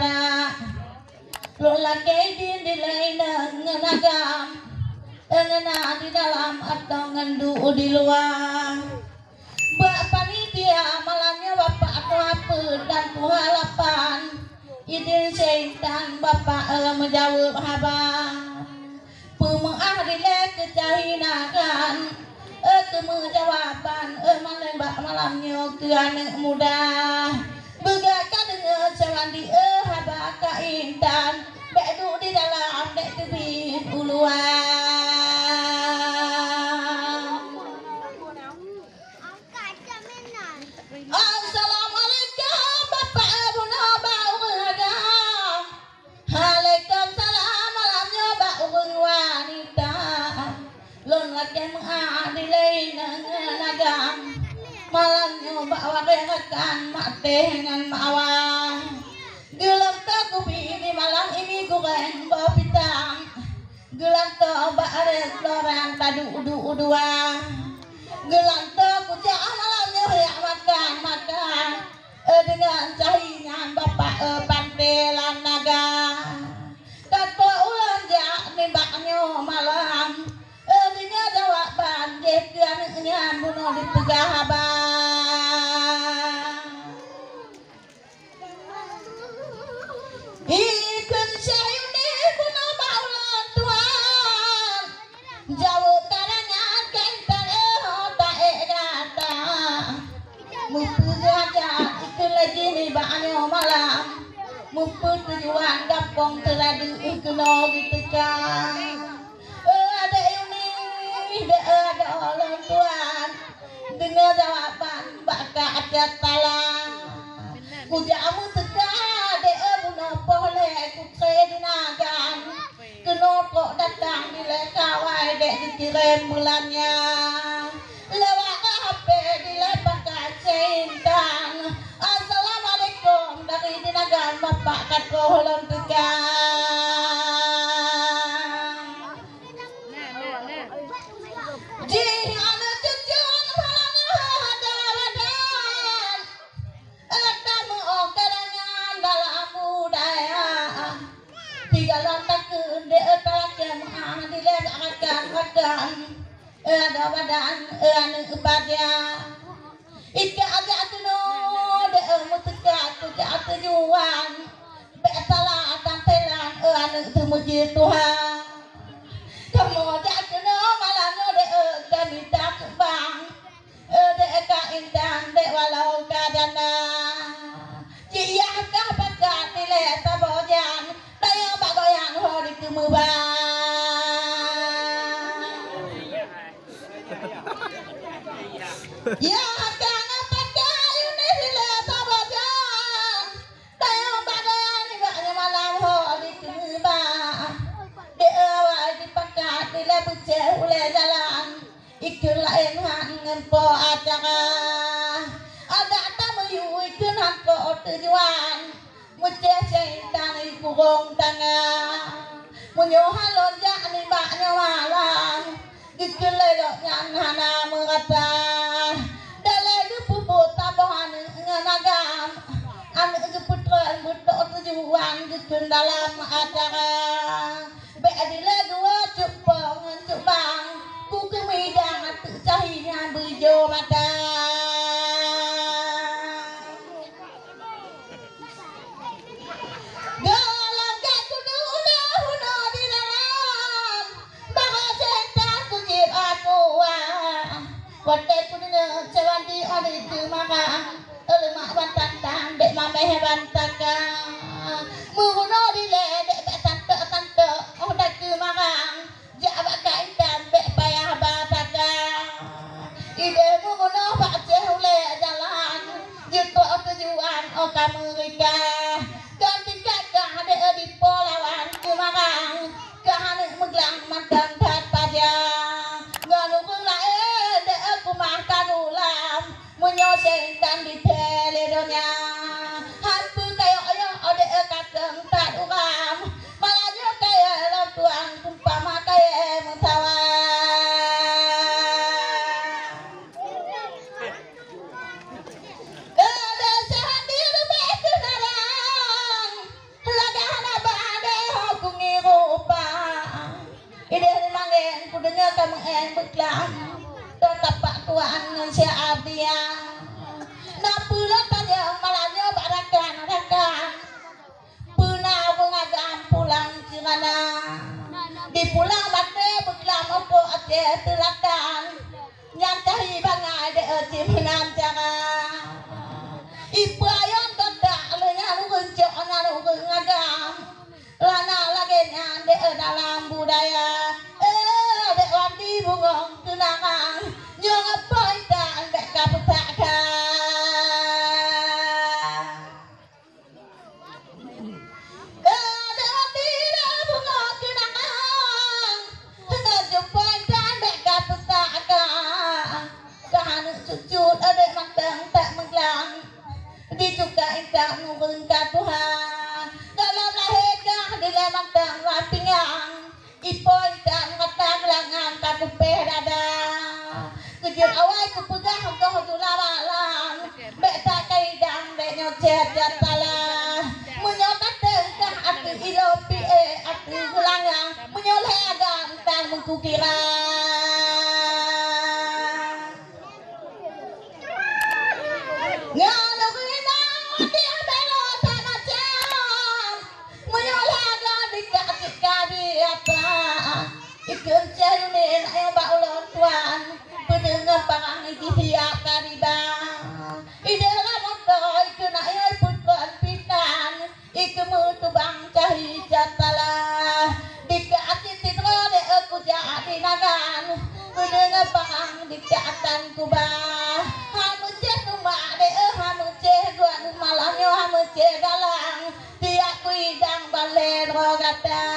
para lola kedin di lain ngenagam ngena di dalam atau ngendu di luar bapak panitia malamnya bapak atau apa dan halapan idin setan bapak menjawab habang pemuah dilek kecahinakan kemujawaban malembak malamnya ke anak muda begakan dengan sewandi habaka intan bedu di dalam dek tebing uluan. Assalamualaikum bapak ibu nabau ada Waalaikumsalam malamnya bau wanita lon laki mengadilai nagam malamnya bawa rekan mate dengan mawang gelam tak kubi malam ini goreng bapitang gelam tak baret lorang tadu udu-udua gelam tak kujak malamnya yang makan dengan cahaya bapak pantelan naga kata ulang jak nimbaknya malam dengan jawaban jekannya bunuh di pegahabang ikut sayune bunuh maulan tuan jauh karanya kentan tak gata mupu gajah ikut lagi nih baknya malam mupu tujuan gapong teradu kena ditekan ada ada orang tuan dengan jawaban baka ada talang kujamu teka de buno pole kutre dinagan kenoko datang di lekawai dek dikirim bulannya lewat HP di lepakan centang assalamualaikum dari dinagan bapak katolong tekan jing ada cucun malamnya ada wadan tamu okarangan dalam budaya tiga lantak de takem dilebakan ada wadan anu upadya ika aja tuno de muteka tuja tujuan betala tampelan anu tumuji Tuhan kamu jatuh malamnya de kami tak bang de intan de walau kadana cia kah pakat nilai tabojan daya bagoyan hori kemubang ya kang pakai ini nilai tabojan daya bagoyan ibaknya malam hori kemubang dipakat nilai buceh oleh jalan ikut lain hangen po acara ada tamu ikut hanko tujuan buceh setan ikurung tengah munyohan lonjak ni baknya malam ikut lelok nyan hana merata dalai dipuput tabohan ngenagam anak keputran butok tujuan ikut dalam acara beadila dua cupang cupang ku kemidang tu cahaya bejo mata galang aku dulu huno di dalam bawa setan ku jib aku wate ku dengar cawan di ori tu mama lemak bantang dek mame bantaka muno di le dek tante kamu beklam tetap pak tuan si abdia na pulang tanya malahnya barakan punau ngagam pulang cirana di pulang mate beklam opo ate telakan nyantahi bangai de cimenan cara ibu ayon toda lenya ngunjo ana ngagam lana lagi nyande dalam budaya dek wanti bungong tunangan nyong apa dan dek kaputaka dek wanti bungong tunangan ngejumpa dan dek kaputaka kahanu cucut adek manteng tak menglang dicuka intak nurun ka Tuhan dalam lahir di lemang tang lapingang ipoy tang ngatang langang kapupe dada kujur awai kupegah kau tulamalang beta kaidang benyo cecet salah menyokat tengkah ati ilopi ati langang menyoleh agam tang mengkukira ikut jalunin ayo baulon tuan pendengar pangang iki siap karibang idelah motor ikut ayo putban pitan ikut mutu bang cahi jatalah dikati titro de aku jadi nagan pendengar pangang dikatan kubah hamu ceh rumah de hamu ceh gua malanyo hamu ceh galang tiak kuidang balen rogata